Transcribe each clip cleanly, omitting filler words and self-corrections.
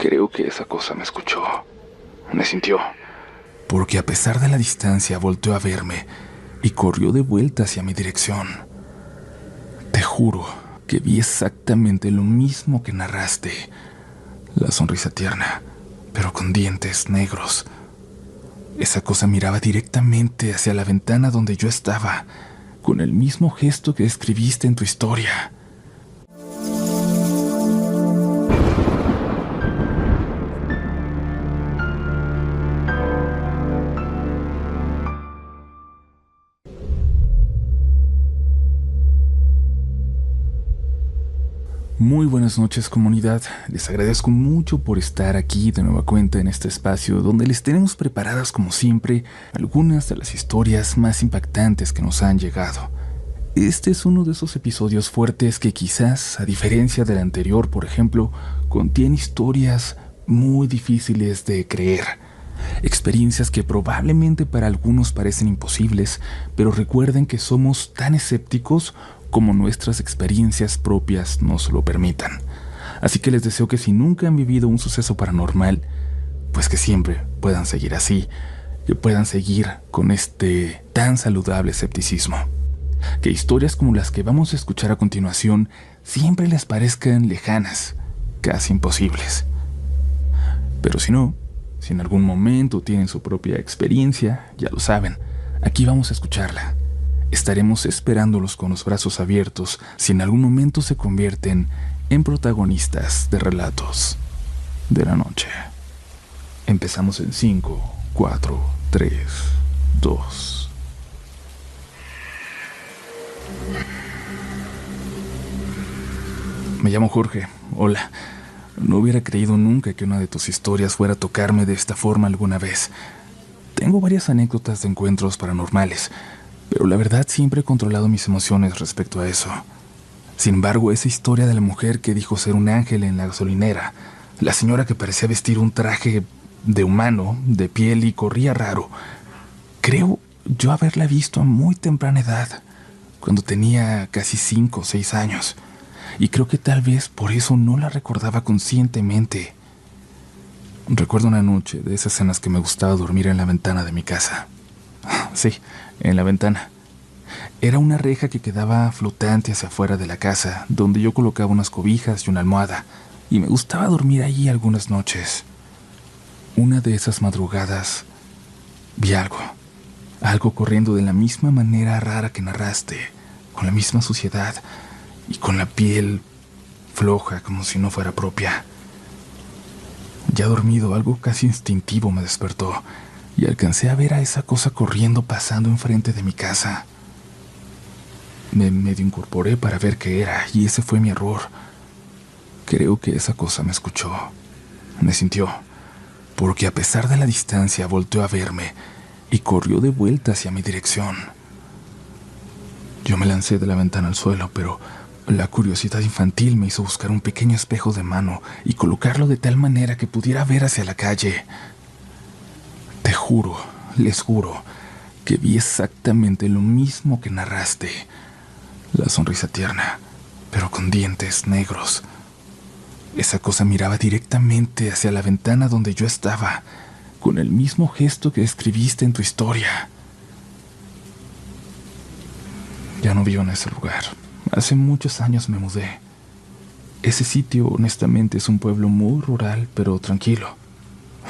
Creo que esa cosa me escuchó, me sintió, porque a pesar de la distancia volteó a verme y corrió de vuelta hacia mi dirección. Te juro que vi exactamente lo mismo que narraste. La sonrisa tierna, pero con dientes negros. Esa cosa miraba directamente hacia la ventana donde yo estaba, con el mismo gesto que escribiste en tu historia. Muy buenas noches, comunidad. Les agradezco mucho por estar aquí de nueva cuenta en este espacio donde les tenemos preparadas, como siempre, algunas de las historias más impactantes que nos han llegado. Este es uno de esos episodios fuertes que quizás, a diferencia del anterior, por ejemplo, contiene historias muy difíciles de creer. Experiencias que probablemente para algunos parecen imposibles, pero recuerden que somos tan escépticos como nuestras experiencias propias nos lo permitan. Así que les deseo que si nunca han vivido un suceso paranormal, pues que siempre puedan seguir así, que puedan seguir con este tan saludable escepticismo. Que historias como las que vamos a escuchar a continuación siempre les parezcan lejanas, casi imposibles. Pero si no, si en algún momento tienen su propia experiencia, ya lo saben, aquí vamos a escucharla. Estaremos esperándolos con los brazos abiertos si en algún momento se convierten en protagonistas de relatos de la noche. Empezamos en 5, 4, 3, 2. Me llamo Jorge. Hola. No hubiera creído nunca que una de tus historias fuera a tocarme de esta forma alguna vez. Tengo varias anécdotas de encuentros paranormales, pero la verdad siempre he controlado mis emociones respecto a eso. Sin embargo, esa historia de la mujer que dijo ser un ángel en la gasolinera, la señora que parecía vestir un traje de humano, de piel y corría raro, creo yo haberla visto a muy temprana edad, cuando tenía casi 5 o 6 años, y creo que tal vez por eso no la recordaba conscientemente. Recuerdo una noche de esas en las que me gustaba dormir en la ventana de mi casa. Sí, en la ventana. Era una reja que quedaba flotante hacia afuera de la casa, donde yo colocaba unas cobijas y una almohada, y me gustaba dormir allí algunas noches. Una de esas madrugadas vi algo corriendo de la misma manera rara que narraste, con la misma suciedad y con la piel floja como si no fuera propia. Ya dormido, algo casi instintivo me despertó y alcancé a ver a esa cosa corriendo pasando enfrente de mi casa. Me medio incorporé para ver qué era y ese fue mi error. Creo que esa cosa me escuchó, me sintió, porque a pesar de la distancia volteó a verme y corrió de vuelta hacia mi dirección. Yo me lancé de la ventana al suelo, pero la curiosidad infantil me hizo buscar un pequeño espejo de mano y colocarlo de tal manera que pudiera ver hacia la calle. Te juro, les juro, que vi exactamente lo mismo que narraste. La sonrisa tierna, pero con dientes negros. Esa cosa miraba directamente hacia la ventana donde yo estaba, con el mismo gesto que escribiste en tu historia. Ya no vivo en ese lugar. Hace muchos años me mudé. Ese sitio, honestamente, es un pueblo muy rural, pero tranquilo.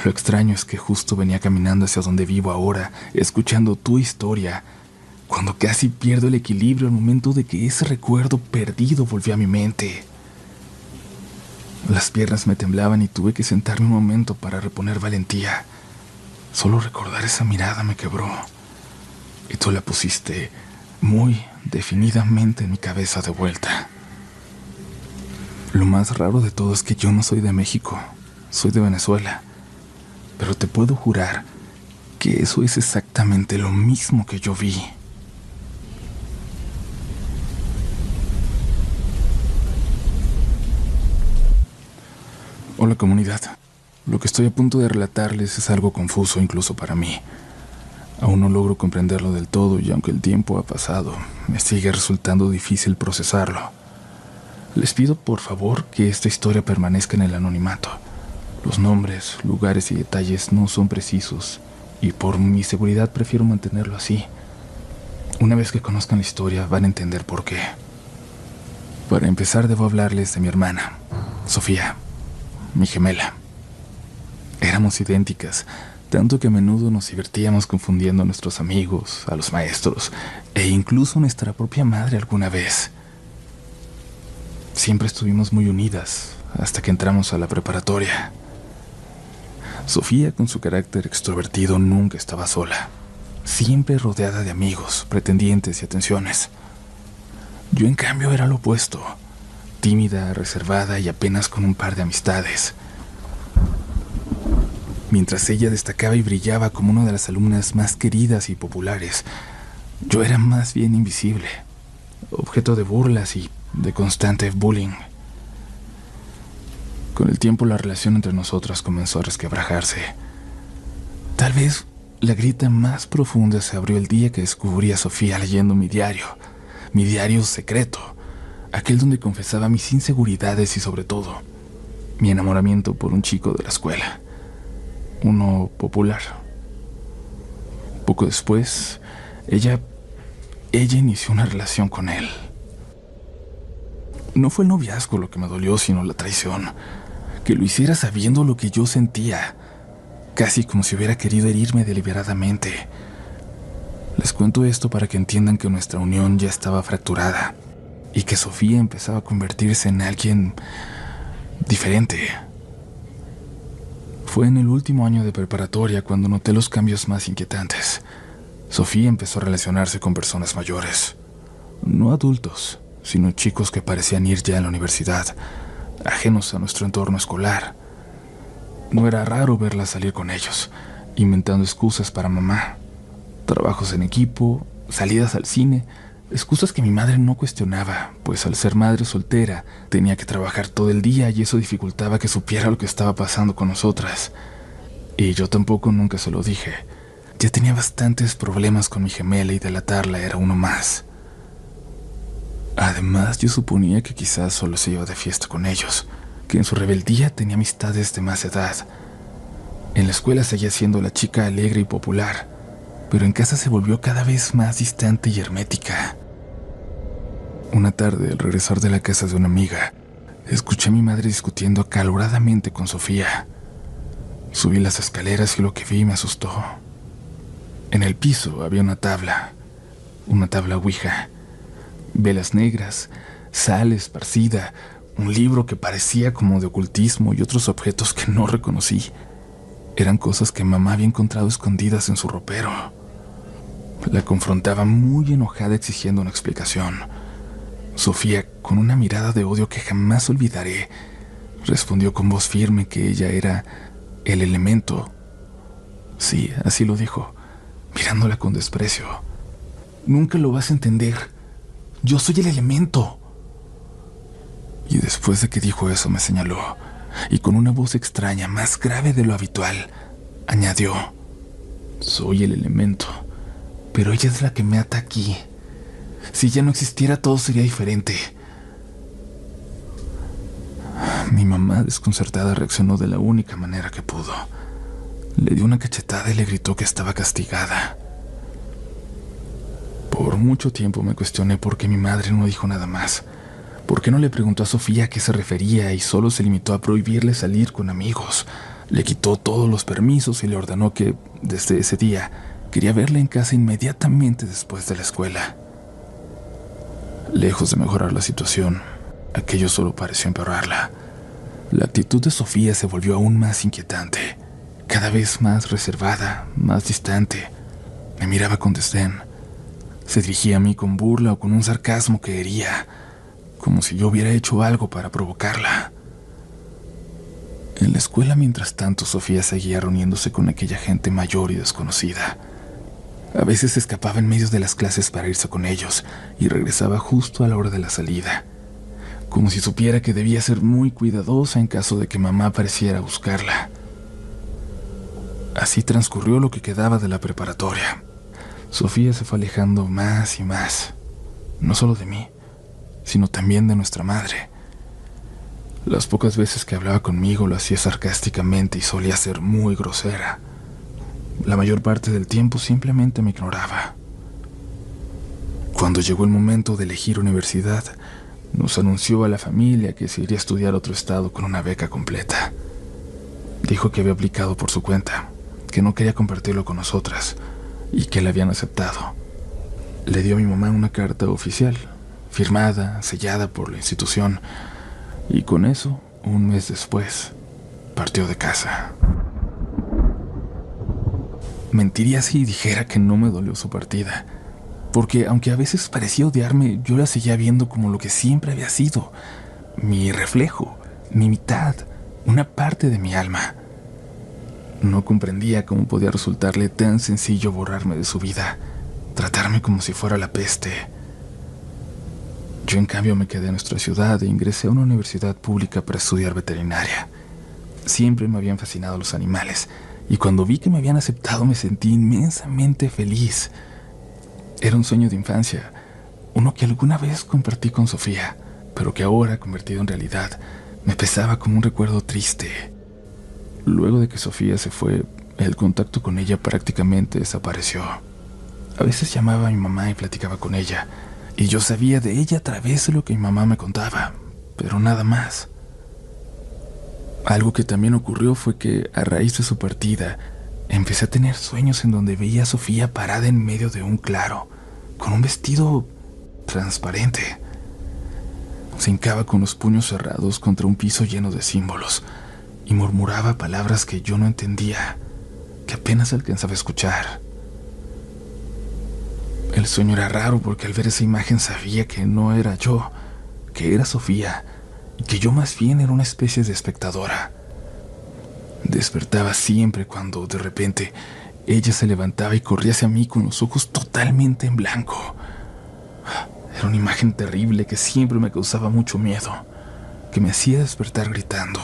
Lo extraño es que justo venía caminando hacia donde vivo ahora, escuchando tu historia, cuando casi pierdo el equilibrio al momento de que ese recuerdo perdido volvió a mi mente. Las piernas me temblaban y tuve que sentarme un momento para reponer valentía. Solo recordar esa mirada me quebró. Y tú la pusiste muy definidamente en mi cabeza de vuelta. Lo más raro de todo es que yo no soy de México, soy de Venezuela. Pero te puedo jurar que eso es exactamente lo mismo que yo vi. Hola, comunidad. Lo que estoy a punto de relatarles es algo confuso incluso para mí. Aún no logro comprenderlo del todo y aunque el tiempo ha pasado, me sigue resultando difícil procesarlo. Les pido por favor que esta historia permanezca en el anonimato. Los nombres, lugares y detalles no son precisos, y por mi seguridad prefiero mantenerlo así. Una vez que conozcan la historia van a entender por qué. Para empezar debo hablarles de mi hermana, Sofía, mi gemela. Éramos idénticas, tanto que a menudo nos divertíamos confundiendo a nuestros amigos, a los maestros, e incluso a nuestra propia madre alguna vez. Siempre estuvimos muy unidas, hasta que entramos a la preparatoria. Sofía, con su carácter extrovertido, nunca estaba sola, siempre rodeada de amigos, pretendientes y atenciones. Yo, en cambio, era lo opuesto, tímida, reservada y apenas con un par de amistades. Mientras ella destacaba y brillaba como una de las alumnas más queridas y populares, yo era más bien invisible, objeto de burlas y de constante bullying. Con el tiempo la relación entre nosotras comenzó a resquebrajarse. Tal vez la grieta más profunda se abrió el día que descubrí a Sofía leyendo mi diario secreto, aquel donde confesaba mis inseguridades y sobre todo mi enamoramiento por un chico de la escuela, uno popular. Poco después, ella inició una relación con él. No fue el noviazgo lo que me dolió, sino la traición. Que lo hiciera sabiendo lo que yo sentía, casi como si hubiera querido herirme deliberadamente. Les cuento esto para que entiendan que nuestra unión ya estaba fracturada y que Sofía empezaba a convertirse en alguien diferente. Fue en el último año de preparatoria cuando noté los cambios más inquietantes. Sofía empezó a relacionarse con personas mayores, no adultos, sino chicos que parecían ir ya a la universidad, ajenos a nuestro entorno escolar. No era raro verla salir con ellos, inventando excusas para mamá, trabajos en equipo, salidas al cine, excusas que mi madre no cuestionaba, pues al ser madre soltera tenía que trabajar todo el día y eso dificultaba que supiera lo que estaba pasando con nosotras. Y yo tampoco nunca se lo dije. Ya tenía bastantes problemas con mi gemela y delatarla era uno más. Además, yo suponía que quizás solo se iba de fiesta con ellos, que en su rebeldía tenía amistades de más edad. En la escuela seguía siendo la chica alegre y popular, pero en casa se volvió cada vez más distante y hermética. Una tarde, al regresar de la casa de una amiga, escuché a mi madre discutiendo acaloradamente con Sofía. Subí las escaleras y lo que vi me asustó. En el piso había una tabla ouija, velas negras, sal esparcida, un libro que parecía como de ocultismo y otros objetos que no reconocí. Eran cosas que mamá había encontrado escondidas en su ropero. La confrontaba muy enojada exigiendo una explicación. Sofía, con una mirada de odio que jamás olvidaré, respondió con voz firme que ella era el elemento. Sí, así lo dijo, mirándola con desprecio. Nunca lo vas a entender. Yo soy el elemento. Y después de que dijo eso me señaló, y con una voz extraña, más grave de lo habitual, añadió: soy el elemento, pero ella es la que me ata aquí. Si ella no existiera, todo sería diferente. Mi mamá, desconcertada, reaccionó de la única manera que pudo. Le dio una cachetada y le gritó que estaba castigada. Por mucho tiempo me cuestioné por qué mi madre no dijo nada más. ¿Por qué no le preguntó a Sofía a qué se refería y solo se limitó a prohibirle salir con amigos? Le quitó todos los permisos y le ordenó que, desde ese día, quería verla en casa inmediatamente después de la escuela. Lejos de mejorar la situación, aquello solo pareció empeorarla. La actitud de Sofía se volvió aún más inquietante, cada vez más reservada, más distante. Me miraba con desdén. Se dirigía a mí con burla o con un sarcasmo que hería, como si yo hubiera hecho algo para provocarla. En la escuela, mientras tanto, Sofía seguía reuniéndose con aquella gente mayor y desconocida. A veces se escapaba en medio de las clases para irse con ellos y regresaba justo a la hora de la salida, como si supiera que debía ser muy cuidadosa en caso de que mamá apareciera a buscarla. Así transcurrió lo que quedaba de la preparatoria. Sofía se fue alejando más y más, no solo de mí, sino también de nuestra madre. Las pocas veces que hablaba conmigo lo hacía sarcásticamente y solía ser muy grosera. La mayor parte del tiempo simplemente me ignoraba. Cuando llegó el momento de elegir universidad, nos anunció a la familia que se iría a estudiar a otro estado con una beca completa. Dijo que había aplicado por su cuenta, que no quería compartirlo con nosotras y que la habían aceptado. Le dio a mi mamá una carta oficial, firmada, sellada por la institución, y con eso, un mes después, partió de casa. Mentiría si dijera que no me dolió su partida, porque aunque a veces parecía odiarme, yo la seguía viendo como lo que siempre había sido, mi reflejo, mi mitad, una parte de mi alma. No comprendía cómo podía resultarle tan sencillo borrarme de su vida, tratarme como si fuera la peste. Yo en cambio me quedé en nuestra ciudad e ingresé a una universidad pública para estudiar veterinaria. Siempre me habían fascinado los animales, y cuando vi que me habían aceptado me sentí inmensamente feliz. Era un sueño de infancia, uno que alguna vez compartí con Sofía, pero que ahora, convertido en realidad, me pesaba como un recuerdo triste. Luego de que Sofía se fue, el contacto con ella prácticamente desapareció. A veces llamaba a mi mamá y platicaba con ella, y yo sabía de ella a través de lo que mi mamá me contaba, pero nada más. Algo que también ocurrió fue que, a raíz de su partida, empecé a tener sueños en donde veía a Sofía parada en medio de un claro, con un vestido transparente. Se hincaba con los puños cerrados contra un piso lleno de símbolos y murmuraba palabras que yo no entendía, que apenas alcanzaba a escuchar. El sueño era raro porque al ver esa imagen sabía que no era yo, que era Sofía, y que yo más bien era una especie de espectadora. Despertaba siempre cuando, de repente, ella se levantaba y corría hacia mí con los ojos totalmente en blanco. Era una imagen terrible que siempre me causaba mucho miedo, que me hacía despertar gritando.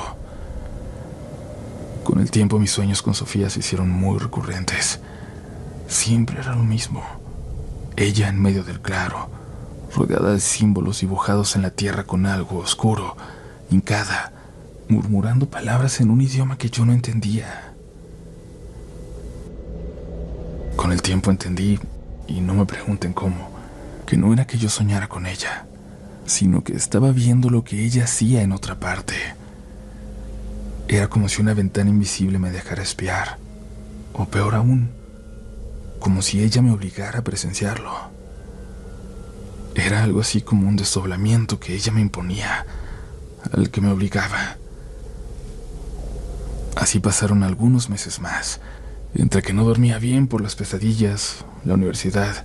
Con el tiempo mis sueños con Sofía se hicieron muy recurrentes. Siempre era lo mismo. Ella en medio del claro, rodeada de símbolos dibujados en la tierra con algo oscuro, hincada, murmurando palabras en un idioma que yo no entendía. Con el tiempo entendí, y no me pregunten cómo, que no era que yo soñara con ella, sino que estaba viendo lo que ella hacía en otra parte. Era como si una ventana invisible me dejara espiar, o peor aún, como si ella me obligara a presenciarlo. Era algo así como un desdoblamiento que ella me imponía, al que me obligaba. Así pasaron algunos meses más, entre que no dormía bien por las pesadillas, la universidad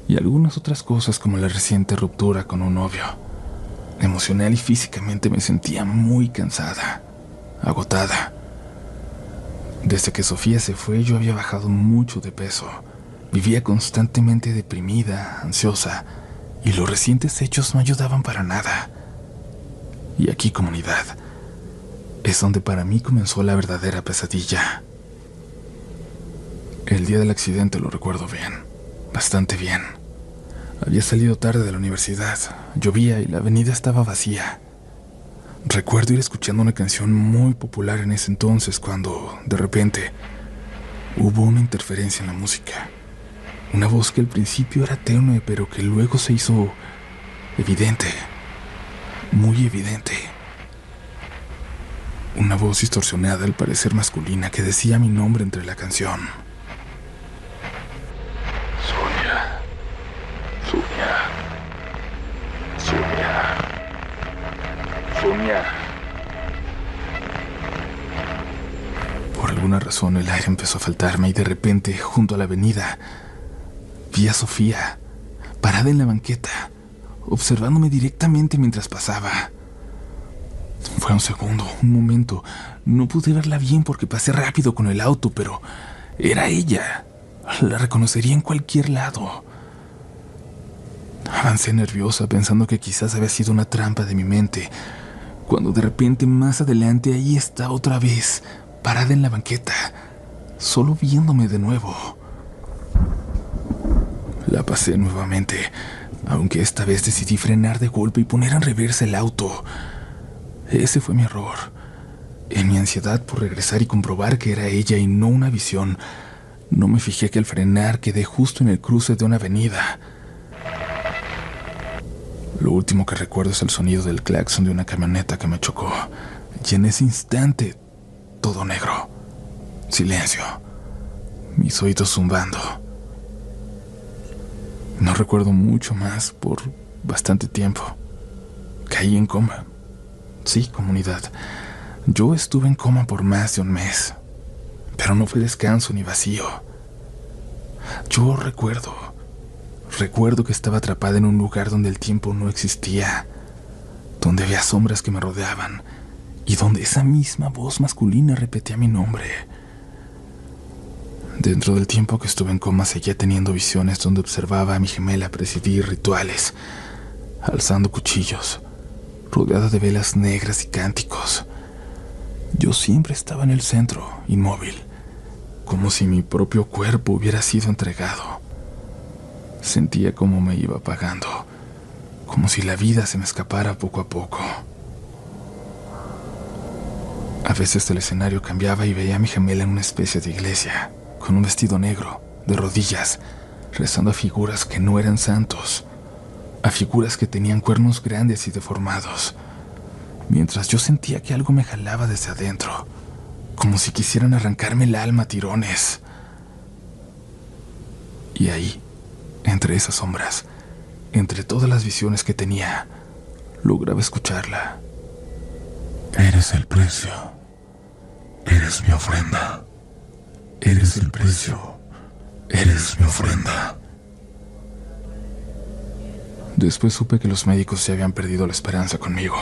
y algunas otras cosas como la reciente ruptura con un novio. Emocional y físicamente me sentía muy cansada, agotada. Desde que Sofía se fue yo había bajado mucho de peso. Vivía constantemente deprimida, ansiosa, y los recientes hechos no ayudaban para nada. Y aquí, comunidad, es donde para mí comenzó la verdadera pesadilla. El día del accidente lo recuerdo bien, bastante bien. Había salido tarde de la universidad, llovía y la avenida estaba vacía. Recuerdo ir escuchando una canción muy popular en ese entonces cuando, de repente, hubo una interferencia en la música. Una voz que al principio era tenue, pero que luego se hizo evidente, muy evidente. Una voz distorsionada, al parecer masculina, que decía mi nombre entre la canción. Sonia, Sonia, Sonia, Sonia. Por alguna razón el aire empezó a faltarme y de repente, junto a la avenida, vi a Sofía, parada en la banqueta, observándome directamente mientras pasaba. Fue un segundo, un momento. No pude verla bien porque pasé rápido con el auto, pero era ella. La reconocería en cualquier lado. Avancé nerviosa pensando que quizás había sido una trampa de mi mente, cuando de repente más adelante ahí estaba otra vez, parada en la banqueta, solo viéndome de nuevo. La pasé nuevamente, aunque esta vez decidí frenar de golpe y poner en reversa el auto. Ese fue mi error. En mi ansiedad por regresar y comprobar que era ella y no una visión, no me fijé que al frenar quedé justo en el cruce de una avenida. Lo último que recuerdo es el sonido del claxon de una camioneta que me chocó, y en ese instante, todo negro. Silencio. Mis oídos zumbando. No recuerdo mucho más por bastante tiempo. Caí en coma. Sí, comunidad. Yo estuve en coma por más de un mes. Pero no fue descanso ni vacío. Yo recuerdo que estaba atrapada en un lugar donde el tiempo no existía, donde había sombras que me rodeaban y donde esa misma voz masculina repetía mi nombre. Dentro del tiempo que estuve en coma seguía teniendo visiones donde observaba a mi gemela presidir rituales, alzando cuchillos, rodeada de velas negras y cánticos. Yo siempre estaba en el centro, inmóvil, como si mi propio cuerpo hubiera sido entregado. Sentía cómo me iba apagando, como si la vida se me escapara poco a poco. A veces el escenario cambiaba y veía a mi gemela en una especie de iglesia, con un vestido negro, de rodillas, rezando a figuras que no eran santos, a figuras que tenían cuernos grandes y deformados, mientras yo sentía que algo me jalaba desde adentro, como si quisieran arrancarme el alma a tirones. Y ahí, entre esas sombras, entre todas las visiones que tenía, lograba escucharla. Eres el precio. Eres mi ofrenda. Eres el precio. Eres mi ofrenda. Después supe que los médicos ya habían perdido la esperanza conmigo.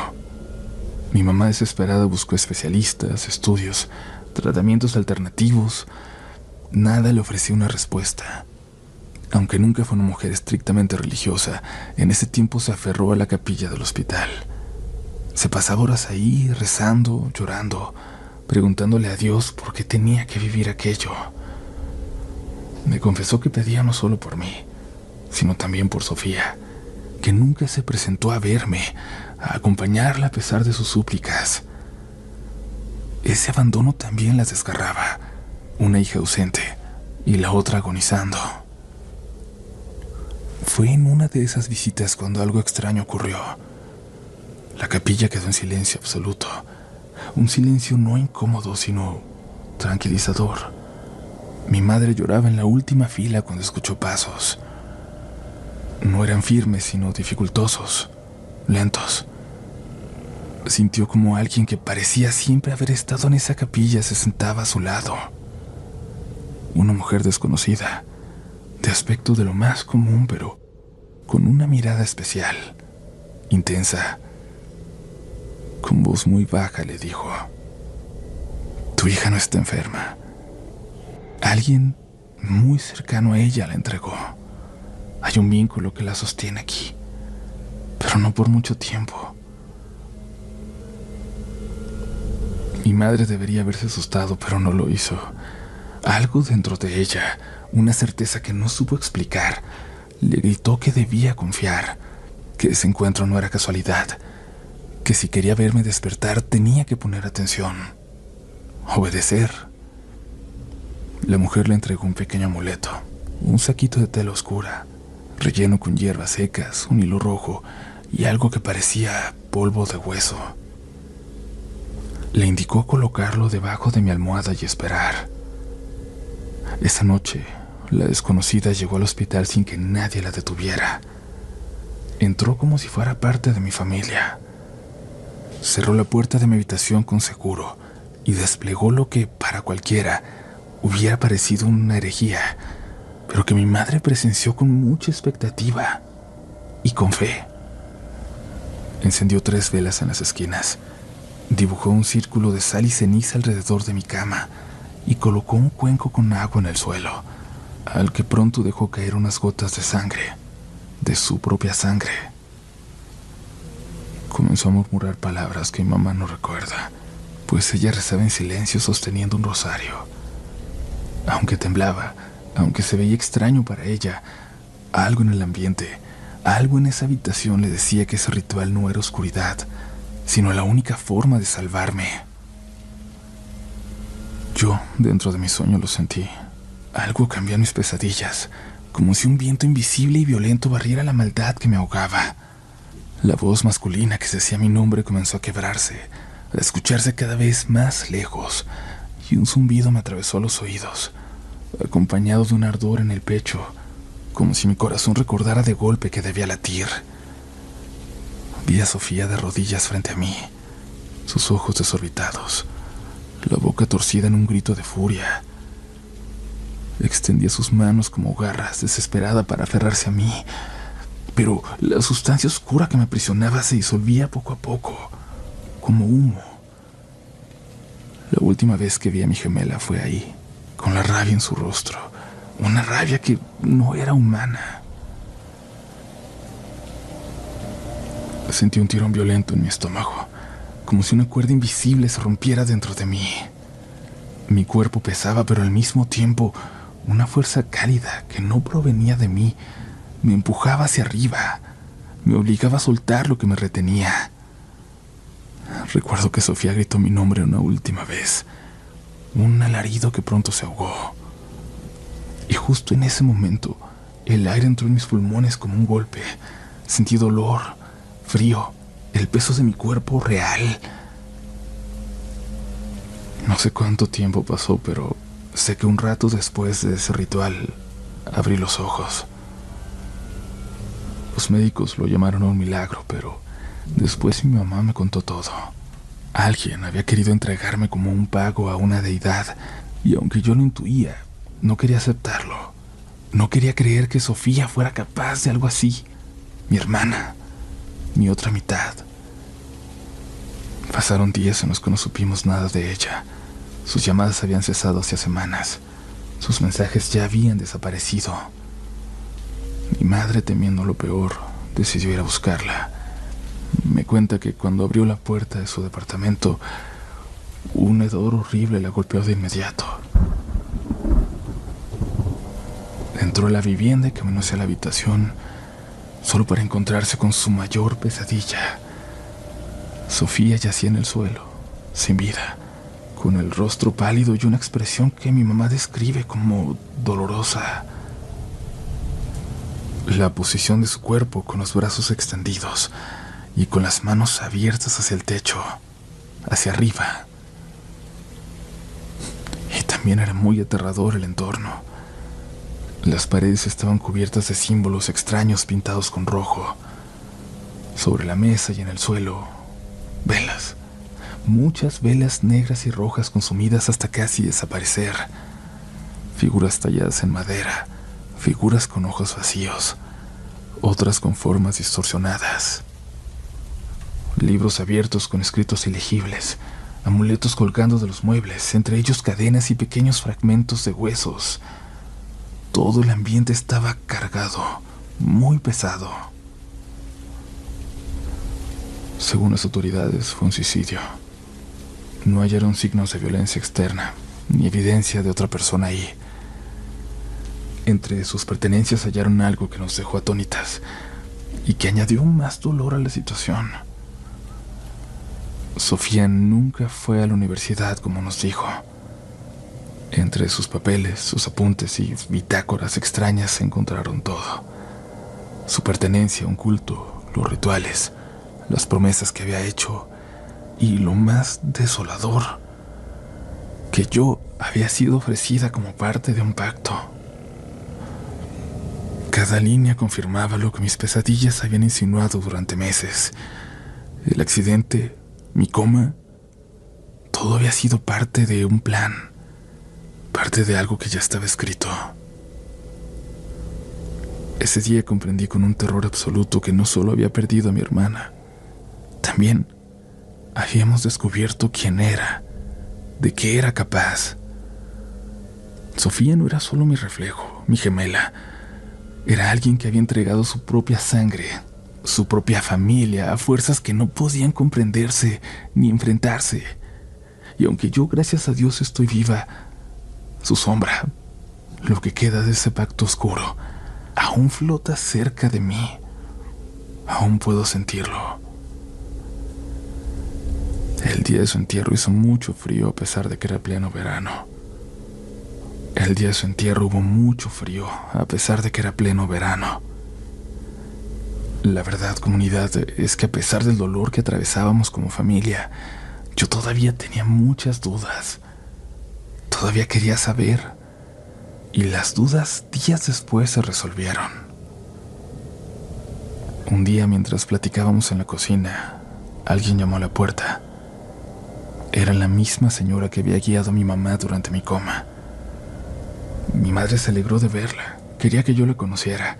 Mi mamá desesperada buscó especialistas, estudios, tratamientos alternativos. Nada le ofrecía una respuesta. Aunque nunca fue una mujer estrictamente religiosa, en ese tiempo se aferró a la capilla del hospital. Se pasaba horas ahí, rezando, llorando, preguntándole a Dios por qué tenía que vivir aquello. Me confesó que pedía no solo por mí, sino también por Sofía, que nunca se presentó a verme, a acompañarla a pesar de sus súplicas. Ese abandono también las desgarraba, una hija ausente y la otra agonizando. Fue en una de esas visitas cuando algo extraño ocurrió. La capilla quedó en silencio absoluto, un silencio no incómodo, sino tranquilizador. Mi madre lloraba en la última fila cuando escuchó pasos. No eran firmes, sino dificultosos, lentos. Sintió como alguien que parecía siempre haber estado en esa capilla se sentaba a su lado. Una mujer desconocida, de aspecto de lo más común, pero con una mirada especial, intensa. Con voz muy baja le dijo: «Tu hija no está enferma». Alguien muy cercano a ella la entregó. Hay un vínculo que la sostiene aquí, pero no por mucho tiempo. Mi madre debería haberse asustado, pero no lo hizo. Algo dentro de ella, una certeza que no supo explicar, le gritó que debía confiar, que ese encuentro no era casualidad, que si quería verme despertar tenía que poner atención, obedecer. La mujer le entregó un pequeño amuleto, un saquito de tela oscura, relleno con hierbas secas, un hilo rojo y algo que parecía polvo de hueso. Le indicó colocarlo debajo de mi almohada y esperar. Esa noche, la desconocida llegó al hospital sin que nadie la detuviera. Entró como si fuera parte de mi familia. Cerró la puerta de mi habitación con seguro y desplegó lo que, para cualquiera, hubiera parecido una herejía, pero que mi madre presenció con mucha expectativa y con fe. Encendió 3 velas en las esquinas, dibujó un círculo de sal y ceniza alrededor de mi cama y colocó un cuenco con agua en el suelo, al que pronto dejó caer unas gotas de sangre, de su propia sangre. Comenzó a murmurar palabras que mi mamá no recuerda, pues ella rezaba en silencio sosteniendo un rosario. Aunque temblaba, aunque se veía extraño para ella, algo en el ambiente, algo en esa habitación le decía que ese ritual no era oscuridad, sino la única forma de salvarme. Yo, dentro de mi sueño, lo sentí. Algo cambió en mis pesadillas, como si un viento invisible y violento barriera la maldad que me ahogaba. La voz masculina que se hacía mi nombre comenzó a quebrarse, a escucharse cada vez más lejos, y un zumbido me atravesó los oídos, acompañado de un ardor en el pecho, como si mi corazón recordara de golpe que debía latir. Vi a Sofía de rodillas frente a mí, sus ojos desorbitados, la boca torcida en un grito de furia. Extendía sus manos como garras, desesperada para aferrarse a mí, pero la sustancia oscura que me aprisionaba se disolvía poco a poco, como humo. La última vez que vi a mi gemela fue ahí, con la rabia en su rostro, una rabia que no era humana. Sentí un tirón violento en mi estómago, como si una cuerda invisible se rompiera dentro de mí. Mi cuerpo pesaba, pero al mismo tiempo una fuerza cálida que no provenía de mí me empujaba hacia arriba, me obligaba a soltar lo que me retenía. Recuerdo que Sofía gritó mi nombre una última vez, un alarido que pronto se ahogó. Y justo en ese momento, el aire entró en mis pulmones como un golpe. Sentí dolor, frío, el peso de mi cuerpo real. No sé cuánto tiempo pasó, pero sé que un rato después de ese ritual, abrí los ojos. Los médicos lo llamaron un milagro, pero después mi mamá me contó todo. Alguien había querido entregarme como un pago a una deidad, y aunque yo lo intuía, no quería aceptarlo. No quería creer que Sofía fuera capaz de algo así. Mi hermana, mi otra mitad. Pasaron días en los que no supimos nada de ella. Sus llamadas habían cesado hacía semanas. Sus mensajes ya habían desaparecido. Mi madre, temiendo lo peor, decidió ir a buscarla. Me cuenta que cuando abrió la puerta de su departamento, un hedor horrible la golpeó de inmediato. Entró a la vivienda y caminó hacia la habitación, solo para encontrarse con su mayor pesadilla. Sofía yacía en el suelo, sin vida, con el rostro pálido y una expresión que mi mamá describe como dolorosa. La posición de su cuerpo, con los brazos extendidos y con las manos abiertas hacia el techo, hacia arriba. Y también era muy aterrador el entorno. Las paredes estaban cubiertas de símbolos extraños pintados con rojo. Sobre la mesa y en el suelo, velas. Muchas velas negras y rojas consumidas hasta casi desaparecer. Figuras talladas en madera, figuras con ojos vacíos, otras con formas distorsionadas. Libros abiertos con escritos ilegibles, amuletos colgando de los muebles, entre ellos cadenas y pequeños fragmentos de huesos. Todo el ambiente estaba cargado, muy pesado. Según las autoridades, fue un suicidio. No hallaron signos de violencia externa, ni evidencia de otra persona ahí. Entre sus pertenencias hallaron algo que nos dejó atónitas y que añadió más dolor a la situación. Sofía nunca fue a la universidad, como nos dijo. Entre sus papeles, sus apuntes y bitácoras extrañas se encontraron todo. Su pertenencia a un culto, los rituales, las promesas que había hecho y lo más desolador, que yo había sido ofrecida como parte de un pacto. Cada línea confirmaba lo que mis pesadillas habían insinuado durante meses. El accidente, mi coma, todo había sido parte de un plan, parte de algo que ya estaba escrito. Ese día comprendí con un terror absoluto que no solo había perdido a mi hermana, también habíamos descubierto quién era, de qué era capaz. Sofía no era solo mi reflejo, mi gemela. Era alguien que había entregado su propia sangre, su propia familia, a fuerzas que no podían comprenderse ni enfrentarse. Y aunque yo, gracias a Dios, estoy viva, su sombra, lo que queda de ese pacto oscuro, aún flota cerca de mí. Aún puedo sentirlo. El día de su entierro hizo mucho frío a pesar de que era pleno verano. El día de su entierro hubo mucho frío a pesar de que era pleno verano. La verdad, comunidad, es que a pesar del dolor que atravesábamos como familia, yo todavía tenía muchas dudas. Todavía quería saber. Y las dudas días después se resolvieron. Un día, mientras platicábamos en la cocina, alguien llamó a la puerta. Era la misma señora que había guiado a mi mamá durante mi coma. Mi madre se alegró de verla. Quería que yo la conociera.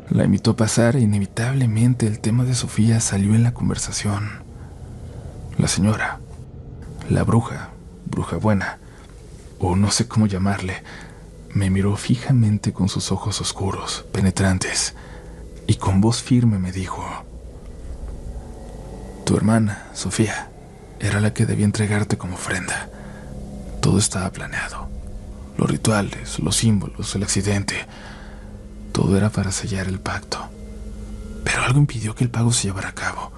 La invitó a pasar e inevitablemente el tema de Sofía salió en la conversación. La señora, la bruja buena, o no sé cómo llamarle, me miró fijamente con sus ojos oscuros, penetrantes, y con voz firme me dijo: tu hermana, Sofía, era la que debía entregarte como ofrenda. Todo estaba planeado. Los rituales, los símbolos, el accidente, todo era para sellar el pacto. Pero algo impidió que el pago se llevara a cabo.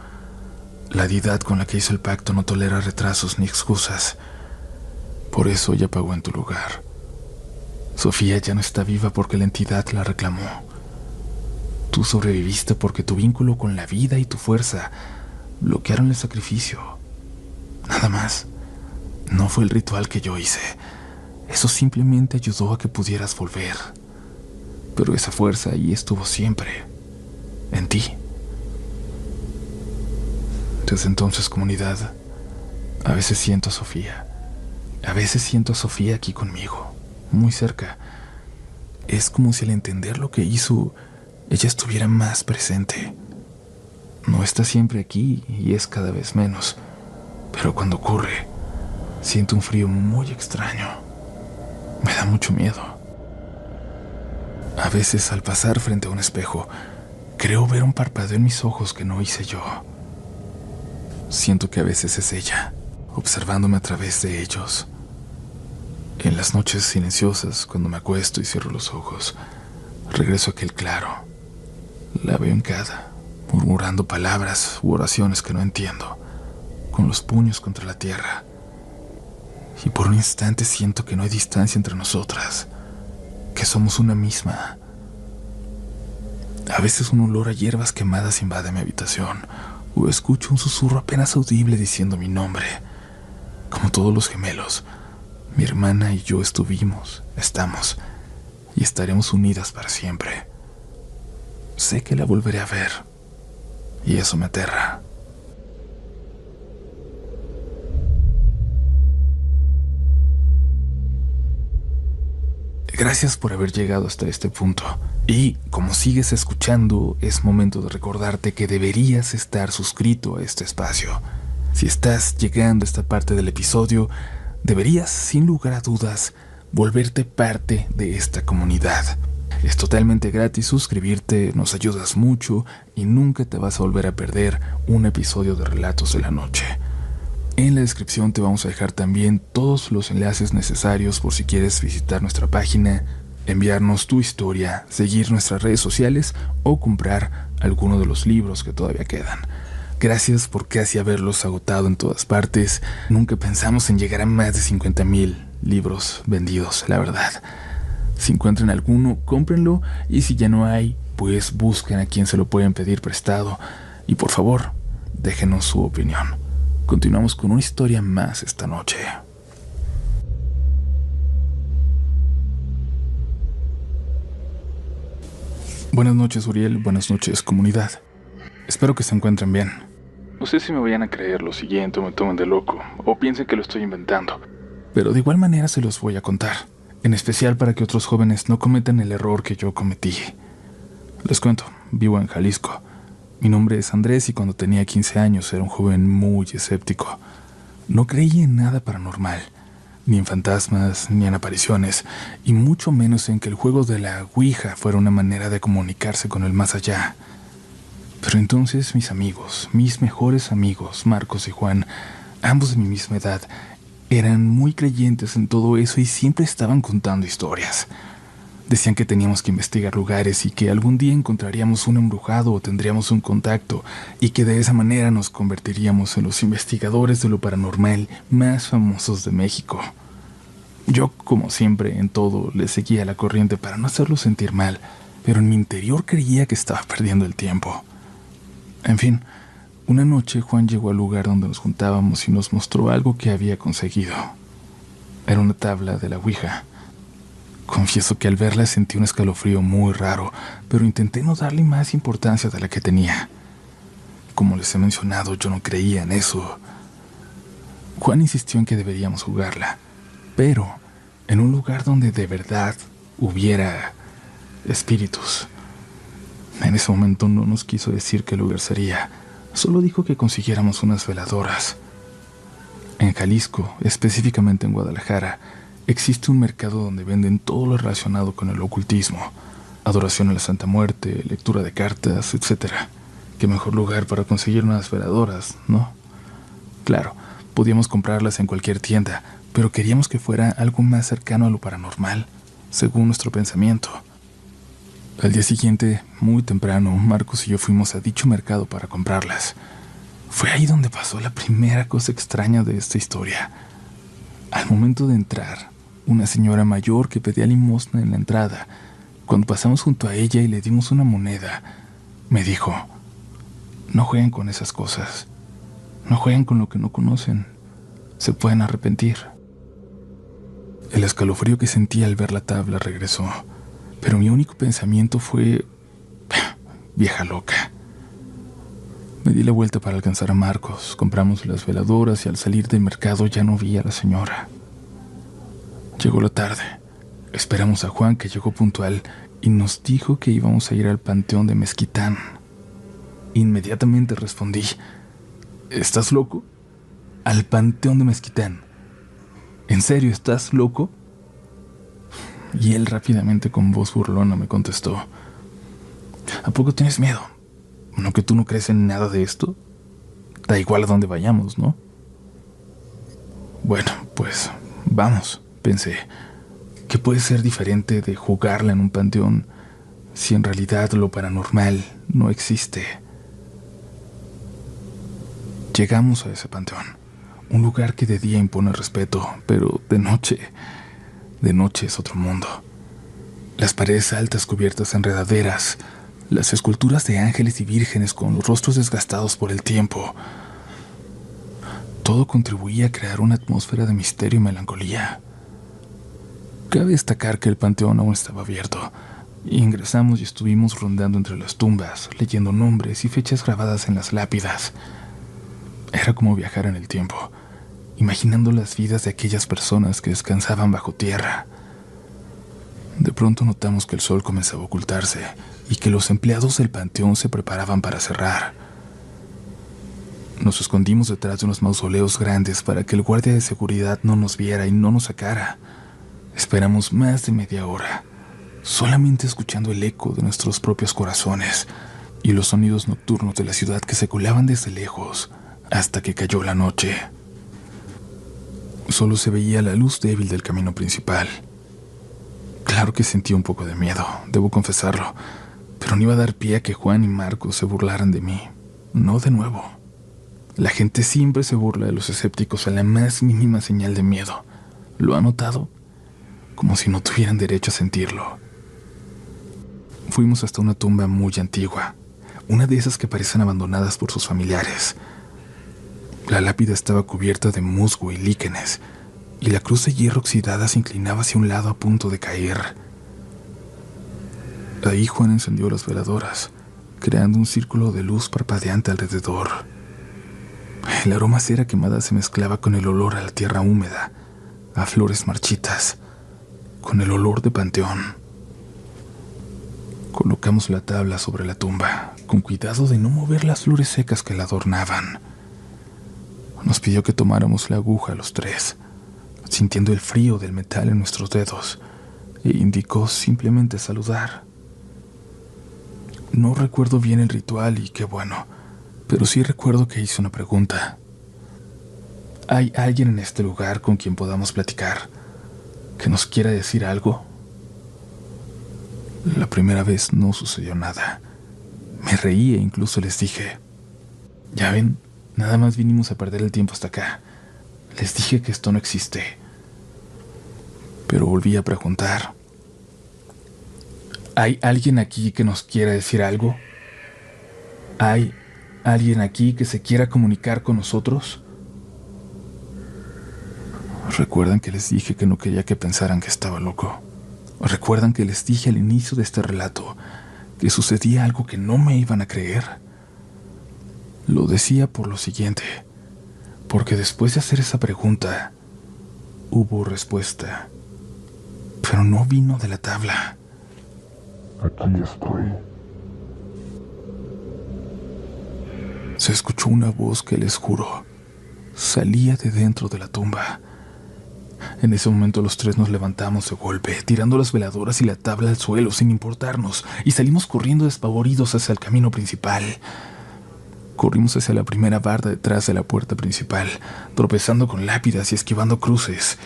La deidad con la que hizo el pacto no tolera retrasos ni excusas. Por eso ella pagó en tu lugar. Sofía ya no está viva porque la entidad la reclamó. Tú sobreviviste porque tu vínculo con la vida y tu fuerza bloquearon el sacrificio. Nada más. No fue el ritual que yo hice. Eso simplemente ayudó a que pudieras volver. Pero esa fuerza ahí estuvo siempre. En ti. Desde entonces, comunidad, a veces siento a Sofía. A veces siento a Sofía aquí conmigo, muy cerca. Es como si al entender lo que hizo, ella estuviera más presente. No está siempre aquí y es cada vez menos. Pero cuando ocurre, siento un frío muy extraño. Me da mucho miedo. A veces, al pasar frente a un espejo, creo ver un parpadeo en mis ojos que no hice yo. Siento que a veces es ella, observándome a través de ellos. En las noches silenciosas, cuando me acuesto y cierro los ojos, regreso a aquel claro. La veo hincada, murmurando palabras u oraciones que no entiendo, con los puños contra la tierra. Y por un instante siento que no hay distancia entre nosotras, que somos una misma. A veces un olor a hierbas quemadas invade mi habitación, o escucho un susurro apenas audible diciendo mi nombre. Como todos los gemelos, mi hermana y yo estamos y estaremos unidas para siempre. Sé que la volveré a ver, y eso me aterra. Gracias por haber llegado hasta este punto. Y como sigues escuchando, es momento de recordarte que deberías estar suscrito a este espacio. Si estás llegando a esta parte del episodio, deberías, sin lugar a dudas, volverte parte de esta comunidad. Es totalmente gratis suscribirte, nos ayudas mucho y nunca te vas a volver a perder un episodio de Relatos de la Noche. En la descripción te vamos a dejar también todos los enlaces necesarios por si quieres visitar nuestra página, enviarnos tu historia, seguir nuestras redes sociales o comprar alguno de los libros que todavía quedan. Gracias por casi haberlos agotado en todas partes. Nunca pensamos en llegar a más de 50,000 libros vendidos, la verdad. Si encuentran alguno, cómprenlo, y si ya no hay, pues busquen a quien se lo pueden pedir prestado. Y por favor, déjenos su opinión. Continuamos con una historia más esta noche. Buenas noches, Uriel. Buenas noches, comunidad. Espero que se encuentren bien. No sé si me vayan a creer lo siguiente o me tomen de loco, o piensen que lo estoy inventando. Pero de igual manera se los voy a contar. En especial para que otros jóvenes no cometan el error que yo cometí. Les cuento, vivo en Jalisco. Mi nombre es Andrés y cuando tenía 15 años era un joven muy escéptico. No creía en nada paranormal, ni en fantasmas, ni en apariciones, y mucho menos en que el juego de la Ouija fuera una manera de comunicarse con el más allá. Pero entonces mis amigos, mis mejores amigos, Marcos y Juan, ambos de mi misma edad, eran muy creyentes en todo eso y siempre estaban contando historias. Decían que teníamos que investigar lugares y que algún día encontraríamos un embrujado o tendríamos un contacto y que de esa manera nos convertiríamos en los investigadores de lo paranormal más famosos de México. Yo, como siempre, en todo, le seguía la corriente para no hacerlo sentir mal, pero en mi interior creía que estaba perdiendo el tiempo. En fin, una noche Juan llegó al lugar donde nos juntábamos y nos mostró algo que había conseguido. Era una tabla de la Ouija. Confieso que al verla sentí un escalofrío muy raro, pero intenté no darle más importancia de la que tenía. Como les he mencionado, yo no creía en eso. Juan insistió en que deberíamos jugarla, pero en un lugar donde de verdad hubiera espíritus. En ese momento no nos quiso decir qué lugar sería, solo dijo que consiguiéramos unas veladoras. En Jalisco, específicamente en Guadalajara, existe un mercado donde venden todo lo relacionado con el ocultismo, adoración a la Santa Muerte, lectura de cartas, etc. ¿Qué mejor lugar para conseguir unas veladoras, no? Claro, podíamos comprarlas en cualquier tienda, pero queríamos que fuera algo más cercano a lo paranormal, según nuestro pensamiento. Al día siguiente, muy temprano, Marcos y yo fuimos a dicho mercado para comprarlas. Fue ahí donde pasó la primera cosa extraña de esta historia. Al momento de entrar, una señora mayor que pedía limosna en la entrada, cuando pasamos junto a ella y le dimos una moneda, me dijo: no jueguen con esas cosas, no jueguen con lo que no conocen, se pueden arrepentir. El escalofrío que sentí al ver la tabla regresó, pero mi único pensamiento fue: vieja loca. Me di la vuelta para alcanzar a Marcos, compramos las veladoras y al salir del mercado ya no vi a la señora. Llegó la tarde. Esperamos a Juan, que llegó puntual, y nos dijo que íbamos a ir al panteón de Mezquitán. Inmediatamente respondí: ¿estás loco? Al panteón de Mezquitán. ¿En serio estás loco? Y él rápidamente con voz burlona me contestó: ¿a poco tienes miedo? ¿No que tú no crees en nada de esto? Da igual a dónde vayamos, ¿no? Bueno, pues vamos, pensé. ¿Qué puede ser diferente de jugarla en un panteón si en realidad lo paranormal no existe? Llegamos a ese panteón, un lugar que de día impone respeto, pero de noche es otro mundo. Las paredes altas cubiertas de enredaderas, las esculturas de ángeles y vírgenes con los rostros desgastados por el tiempo. Todo contribuía a crear una atmósfera de misterio y melancolía. Cabe destacar que el panteón aún estaba abierto. Ingresamos y estuvimos rondando entre las tumbas, leyendo nombres y fechas grabadas en las lápidas. Era como viajar en el tiempo, imaginando las vidas de aquellas personas que descansaban bajo tierra. De pronto notamos que el sol comenzaba a ocultarse y que los empleados del panteón se preparaban para cerrar. Nos escondimos detrás de unos mausoleos grandes para que el guardia de seguridad no nos viera y no nos sacara. Esperamos más de media hora, solamente escuchando el eco de nuestros propios corazones y los sonidos nocturnos de la ciudad que se colaban desde lejos, hasta que cayó la noche. Solo se veía la luz débil del camino principal. Claro que sentí un poco de miedo, debo confesarlo, pero no iba a dar pie a que Juan y Marcos se burlaran de mí. No de nuevo. La gente siempre se burla de los escépticos a la más mínima señal de miedo. ¿Lo ha notado? Como si no tuvieran derecho a sentirlo. Fuimos hasta una tumba muy antigua, una de esas que parecen abandonadas por sus familiares. La lápida estaba cubierta de musgo y líquenes, y la cruz de hierro oxidada se inclinaba hacia un lado a punto de caer. Ahí Juan encendió las veladoras, creando un círculo de luz parpadeante alrededor. El aroma a cera quemada se mezclaba con el olor a la tierra húmeda, a flores marchitas, con el olor de panteón. Colocamos la tabla sobre la tumba, con cuidado de no mover las flores secas que la adornaban. Nos pidió que tomáramos la aguja los tres, sintiendo el frío del metal en nuestros dedos, e indicó simplemente saludar. No recuerdo bien el ritual y qué bueno, pero sí recuerdo que hice una pregunta. ¿Hay alguien en este lugar con quien podamos platicar, que nos quiera decir algo? La primera vez no sucedió nada. Me reí e incluso les dije: ya ven, nada más vinimos a perder el tiempo hasta acá. Les dije que esto no existe. Pero volví a preguntar: ¿hay alguien aquí que nos quiera decir algo? ¿Hay alguien aquí que se quiera comunicar con nosotros? ¿Recuerdan que les dije que no quería que pensaran que estaba loco? ¿Recuerdan que les dije al inicio de este relato que sucedía algo que no me iban a creer? Lo decía por lo siguiente, porque después de hacer esa pregunta, hubo respuesta, pero no vino de la tabla. Aquí estoy. Se escuchó una voz que, les juro, salía de dentro de la tumba. En ese momento los tres nos levantamos de golpe, tirando las veladoras y la tabla al suelo sin importarnos, y salimos corriendo despavoridos hacia el camino principal. Corrimos hacia la primera barda detrás de la puerta principal, tropezando con lápidas y esquivando cruces.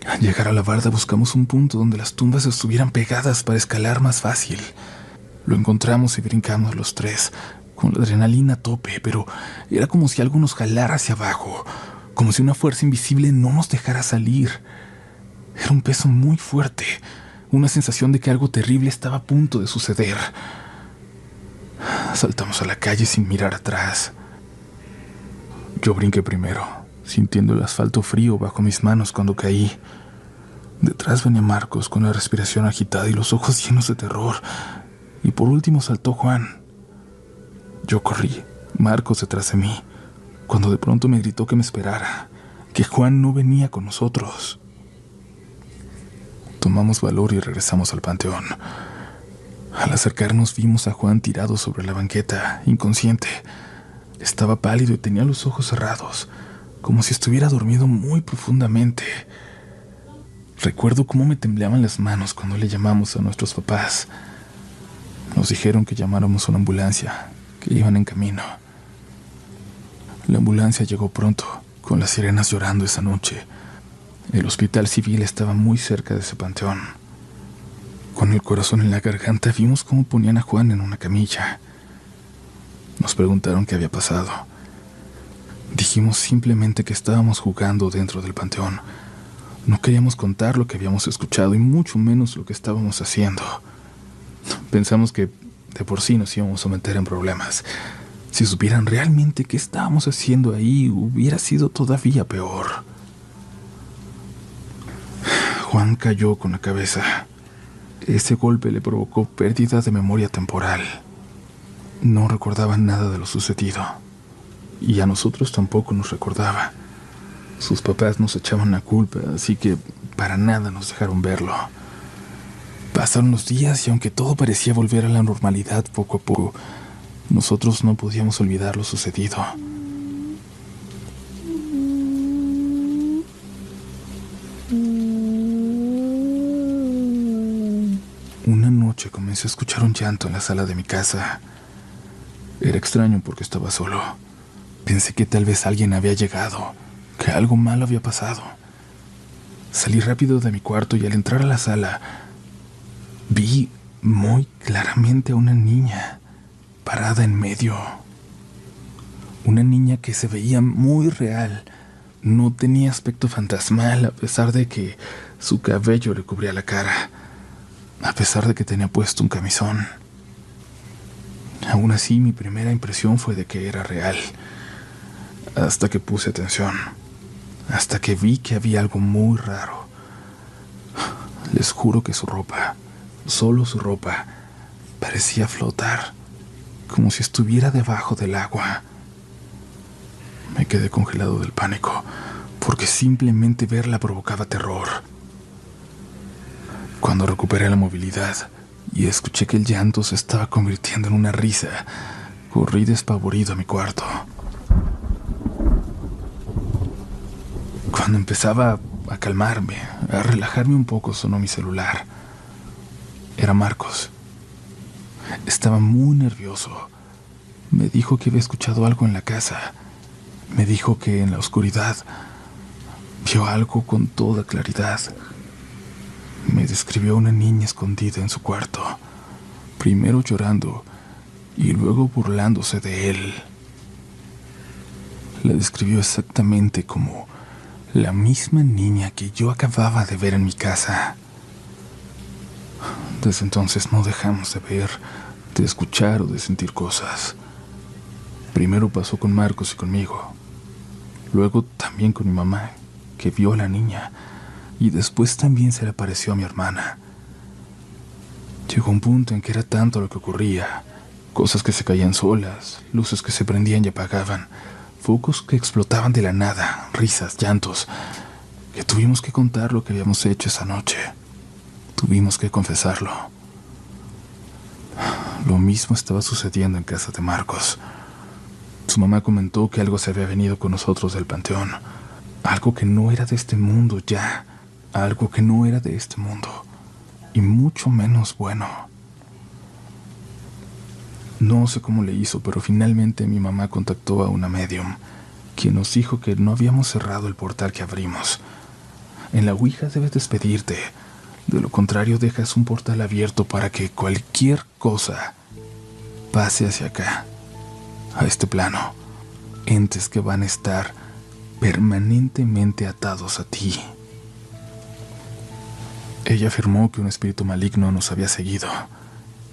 Al llegar a la barda buscamos un punto donde las tumbas estuvieran pegadas para escalar más fácil. Lo encontramos y brincamos los tres, con la adrenalina a tope, pero era como si algo nos jalara hacia abajo, como si una fuerza invisible no nos dejara salir. Era un peso muy fuerte, una sensación de que algo terrible estaba a punto de suceder. Saltamos a la calle sin mirar atrás. Yo brinqué primero, sintiendo el asfalto frío bajo mis manos cuando caí. Detrás venía Marcos con la respiración agitada y los ojos llenos de terror. Y por último saltó Juan. Yo corrí, Marcos detrás de mí, cuando de pronto me gritó que me esperara, que Juan no venía con nosotros. Tomamos valor y regresamos al panteón. Al acercarnos vimos a Juan tirado sobre la banqueta, inconsciente. Estaba pálido y tenía los ojos cerrados, como si estuviera dormido muy profundamente. Recuerdo cómo me temblaban las manos cuando le llamamos a nuestros papás. Nos dijeron que llamáramos a una ambulancia, que iban en camino. La ambulancia llegó pronto, con las sirenas llorando esa noche. El hospital civil estaba muy cerca de ese panteón. Con el corazón en la garganta vimos cómo ponían a Juan en una camilla. Nos preguntaron qué había pasado. Dijimos simplemente que estábamos jugando dentro del panteón. No queríamos contar lo que habíamos escuchado y mucho menos lo que estábamos haciendo. Pensamos que de por sí nos íbamos a meter en problemas. Si supieran realmente qué estábamos haciendo ahí, hubiera sido todavía peor. Juan cayó con la cabeza. Ese golpe le provocó pérdida de memoria temporal. No recordaba nada de lo sucedido. Y a nosotros tampoco nos recordaba. Sus papás nos echaban la culpa, así que para nada nos dejaron verlo. Pasaron los días y aunque todo parecía volver a la normalidad poco a poco, nosotros no podíamos olvidar lo sucedido. Una noche comencé a escuchar un llanto en la sala de mi casa. Era extraño porque estaba solo. Pensé que tal vez alguien había llegado, que algo malo había pasado. Salí rápido de mi cuarto y al entrar a la sala, vi muy claramente a una niña parada en medio. Una niña que se veía muy real. No tenía aspecto fantasmal a pesar de que su cabello le cubría la cara, a pesar de que tenía puesto un camisón. Aún así, mi primera impresión fue de que era real, hasta que puse atención, hasta que vi que había algo muy raro. Les juro que su ropa, solo su ropa, parecía flotar, como si estuviera debajo del agua. Me quedé congelado del pánico, porque simplemente verla provocaba terror. Cuando recuperé la movilidad y escuché que el llanto se estaba convirtiendo en una risa, corrí despavorido a mi cuarto. Cuando empezaba a calmarme, a relajarme un poco, sonó mi celular. Era Marcos. Estaba muy nervioso. Me dijo que había escuchado algo en la casa. Me dijo que en la oscuridad vio algo con toda claridad. Me describió a una niña escondida en su cuarto, primero llorando y luego burlándose de él. La describió exactamente como la misma niña que yo acababa de ver en mi casa. Desde entonces no dejamos de ver, de escuchar o de sentir cosas. Primero pasó con Marcos y conmigo, luego también con mi mamá, que vio a la niña, y después también se le apareció a mi hermana. Llegó un punto en que era tanto lo que ocurría, cosas que se caían solas, luces que se prendían y apagaban, focos que explotaban de la nada, risas, llantos, que tuvimos que contar lo que habíamos hecho esa noche. Tuvimos que confesarlo. Lo mismo estaba sucediendo en casa de Marcos. Su mamá comentó que algo se había venido con nosotros del panteón, algo que no era de este mundo ya, algo que no era de este mundo, y mucho menos bueno. No sé cómo le hizo, pero finalmente mi mamá contactó a una medium, quien nos dijo que no habíamos cerrado el portal que abrimos. En la Ouija debes despedirte, de lo contrario dejas un portal abierto para que cualquier cosa pase hacia acá, a este plano, entes que van a estar permanentemente atados a ti. Ella afirmó que un espíritu maligno nos había seguido,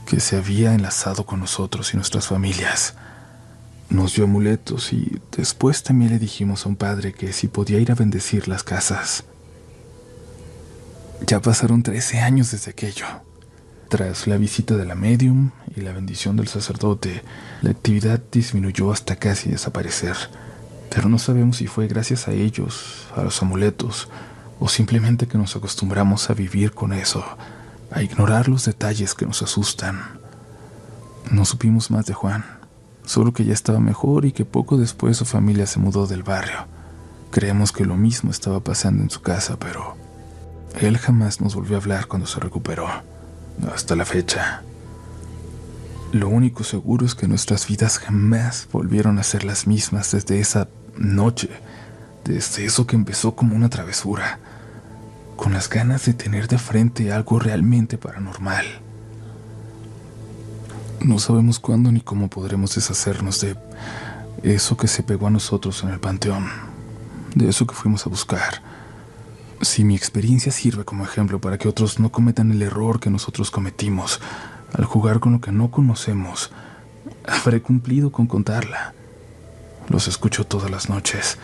que se había enlazado con nosotros y nuestras familias. Nos dio amuletos y después también le dijimos a un padre que si podía ir a bendecir las casas. Ya pasaron 13 años desde aquello. Tras la visita de la medium y la bendición del sacerdote, la actividad disminuyó hasta casi desaparecer. Pero no sabemos si fue gracias a ellos, a los amuletos, o simplemente que nos acostumbramos a vivir con eso, a ignorar los detalles que nos asustan. No supimos más de Juan, solo que ya estaba mejor y que poco después su familia se mudó del barrio. Creemos que lo mismo estaba pasando en su casa, pero él jamás nos volvió a hablar cuando se recuperó, hasta la fecha. Lo único seguro es que nuestras vidas jamás volvieron a ser las mismas desde esa noche, desde eso que empezó como una travesura, con las ganas de tener de frente algo realmente paranormal. No sabemos cuándo ni cómo podremos deshacernos de eso que se pegó a nosotros en el panteón, de eso que fuimos a buscar. Si mi experiencia sirve como ejemplo para que otros no cometan el error que nosotros cometimos al jugar con lo que no conocemos, habré cumplido con contarla. Los escucho todas las noches.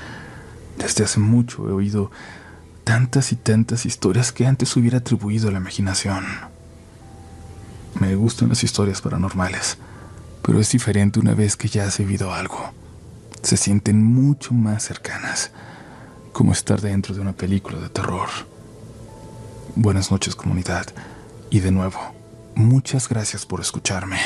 Desde hace mucho he oído tantas y tantas historias que antes hubiera atribuido a la imaginación. Me gustan las historias paranormales, pero es diferente una vez que ya has vivido algo. Se sienten mucho más cercanas, como estar dentro de una película de terror. Buenas noches, comunidad, y de nuevo, muchas gracias por escucharme.